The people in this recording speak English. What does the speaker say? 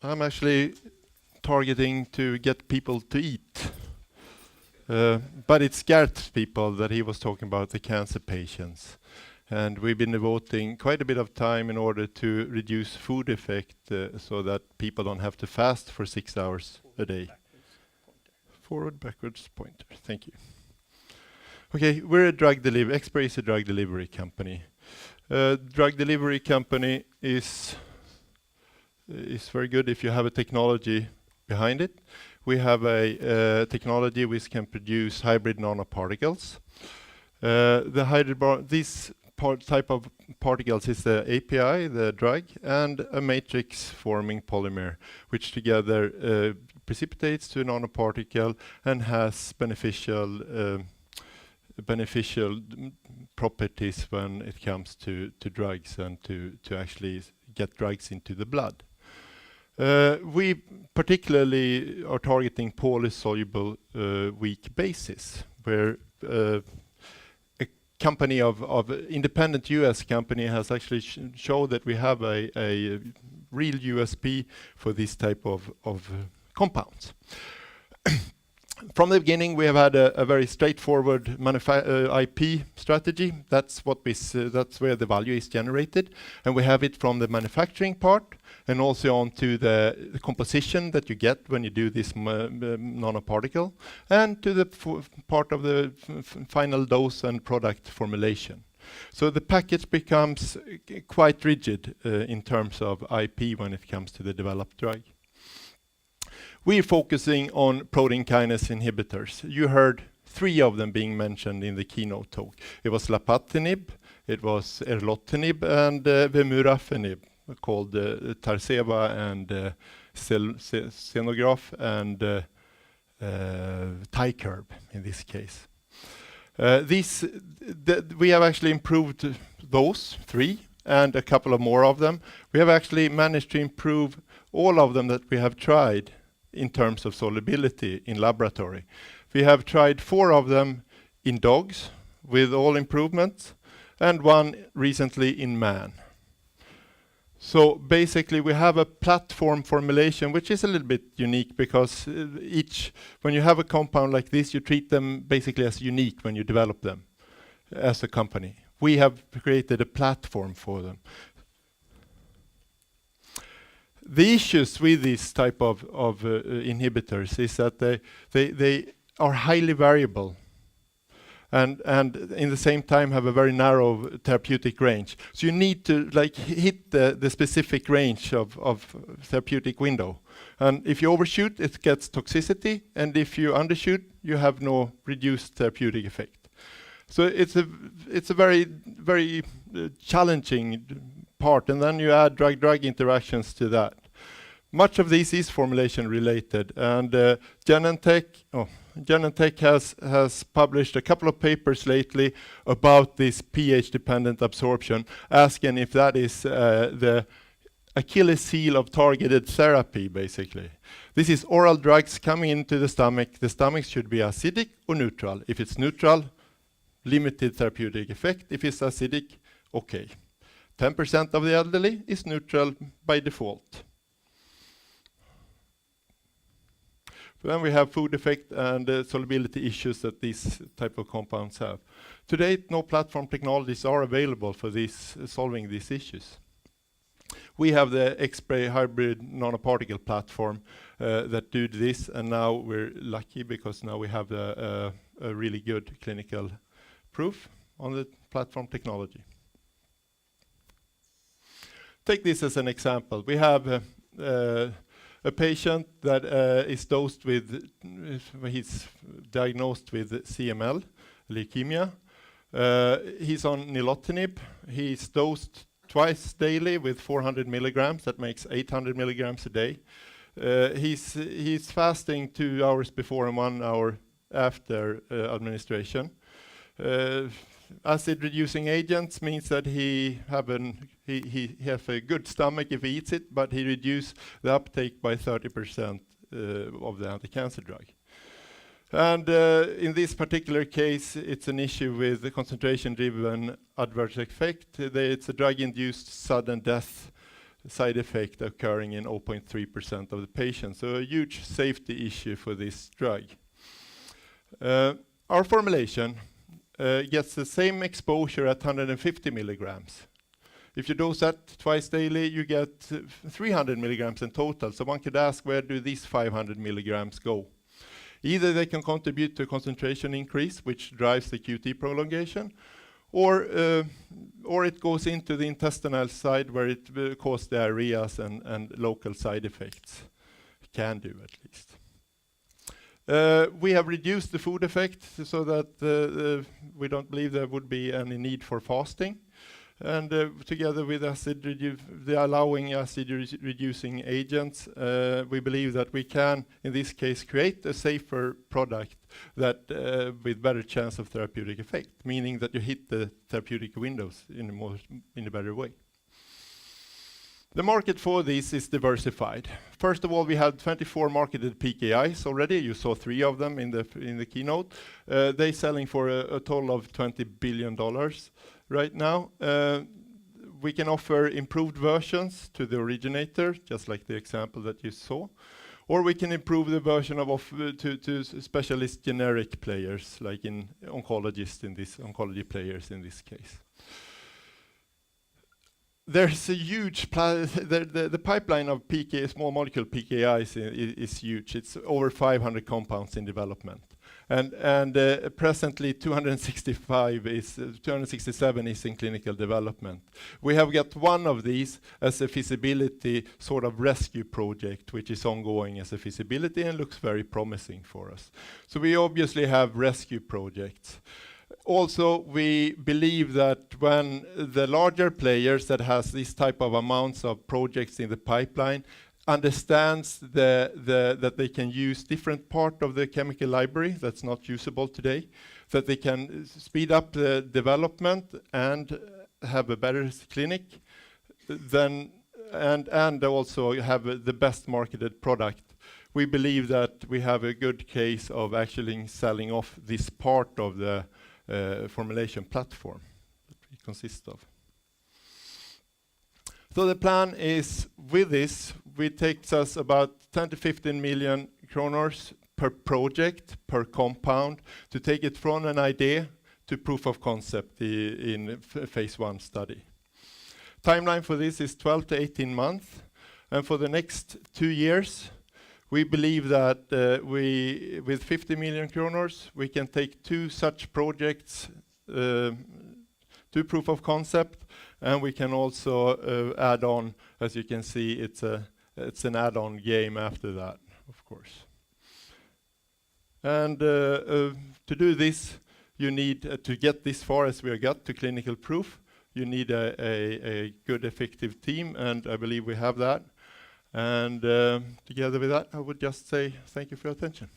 I'm actually targeting to get people to eat. But it scares people that he was talking about, the cancer patients. And we've been devoting quite a bit of time in order to reduce food effect so that people don't have to fast for 6 hours a day. Forward, backwards, pointer. Thank you. Okay, we're a drug delivery. Xpray is a drug delivery company. Drug delivery company is very good if you have a technology behind it. We have a technology which can produce hybrid nanoparticles. This type of particles is the API, the drug, and a matrix-forming polymer, which together precipitates to a nanoparticle and has beneficial properties when it comes to drugs and to actually get drugs into the blood. We particularly are targeting poorly soluble weak bases, where a company of independent US company has actually showed that we have a real USP for this type of compounds. From the beginning, we have had a very straightforward IP strategy. That's where the value is generated, and we have it from the manufacturing part, and also onto the composition that you get when you do this nanoparticle, and to the part of the final dose and product formulation. So the package becomes quite rigid in terms of IP when it comes to the developed drug. We're focusing on protein kinase inhibitors. You heard 3 of them being mentioned in the keynote talk. It was lapatinib, it was erlotinib, and vemurafenib, called Tarceva and Xenograph and Tykerb in this case. We have actually improved those 3 and a couple of more of them. We have actually managed to improve all of them that we have tried in terms of solubility in laboratory. We have tried 4 of them in dogs with all improvements, and 1 recently in man. So basically we have a platform formulation which is a little bit unique because when you have a compound like this, you treat them basically as unique when you develop them as a company. We have created a platform for them. The issues with this type of inhibitors is that they are highly variable and in the same time have a very narrow therapeutic range. So you need to hit the specific range of therapeutic window. And if you overshoot, it gets toxicity, and if you undershoot, you have no reduced therapeutic effect. So it's a very, very challenging part, and then you add drug-drug interactions to that. Much of this is formulation related, and Genentech has published a couple of papers lately about this pH-dependent absorption, asking if that is the Achilles heel of targeted therapy, basically. This is oral drugs coming into the stomach. The stomach should be acidic or neutral. If it's neutral, limited therapeutic effect. If it's acidic, okay. 10% of the elderly is neutral by default. Then we have food effect and solubility issues that these type of compounds have. To date, no platform technologies are available for solving these issues. We have the Xpray hybrid nanoparticle platform that do this, and now we're lucky because now we have a really good clinical proof on the platform technology. Take this as an example. We have a patient that is dosed with, he's diagnosed with CML, leukemia. He's on nilotinib. He's dosed twice daily with 400 milligrams. That makes 800 milligrams a day. He's fasting 2 hours before and 1 hour after administration. Acid-reducing agents means that he has a good stomach if he eats it, but he reduces the uptake by 30% of the anti-cancer drug. And in this particular case, it's an issue with the concentration-driven adverse effect. It's a drug-induced sudden death side effect occurring in 0.3% of the patients. So a huge safety issue for this drug. Our formulation gets the same exposure at 150 milligrams. If you dose that twice daily, you get 300 milligrams in total. So one could ask, where do these 500 milligrams go? Either they can contribute to concentration increase, which drives the QT prolongation, or it goes into the intestinal side where it causes diarrheas and local side effects. Can do, at least. We have reduced the food effect so that we don't believe there would be any need for fasting. And together with the allowing acid reducing agents, we believe that we can, in this case, create a safer product that with better chance of therapeutic effect, meaning that you hit the therapeutic windows in a better way. The market for this is diversified. First of all, we had 24 marketed PKIs already. You saw 3 of them in the keynote. They selling for a total of $20 billion right now. We can offer improved versions to the originator, just like the example that you saw. Or we can improve the version to specialist generic players, like in oncology players in this case. There's a huge the pipeline of small molecule PKIs is huge. It's over 500 compounds in development, and presently 267 is in clinical development. We have got one of these as a feasibility sort of rescue project, which is ongoing as a feasibility and looks very promising for us. So we obviously have rescue projects. Also, we believe that when the larger players that has this type of amounts of projects in the pipeline understands that they can use different part of the chemical library that's not usable today, that they can speed up the development and have a better clinic, and also have the best marketed product. We believe that we have a good case of actually selling off this part of the formulation platform that we consist of. So the plan is, with this, it takes us about 10 to 15 million kronor per project, per compound, to take it from an idea to proof of concept in phase 1 study. Timeline for this is 12 to 18 months, and for the next 2 years, we believe that with 50 million kronor, we can take 2 such projects to proof of concept, and we can also add on, as you can see, it's an add-on game after that, of course. And to do this, you need to get this far as we got to clinical proof. You need a good, effective team, and I believe we have that. And together with that, I would just say thank you for your attention.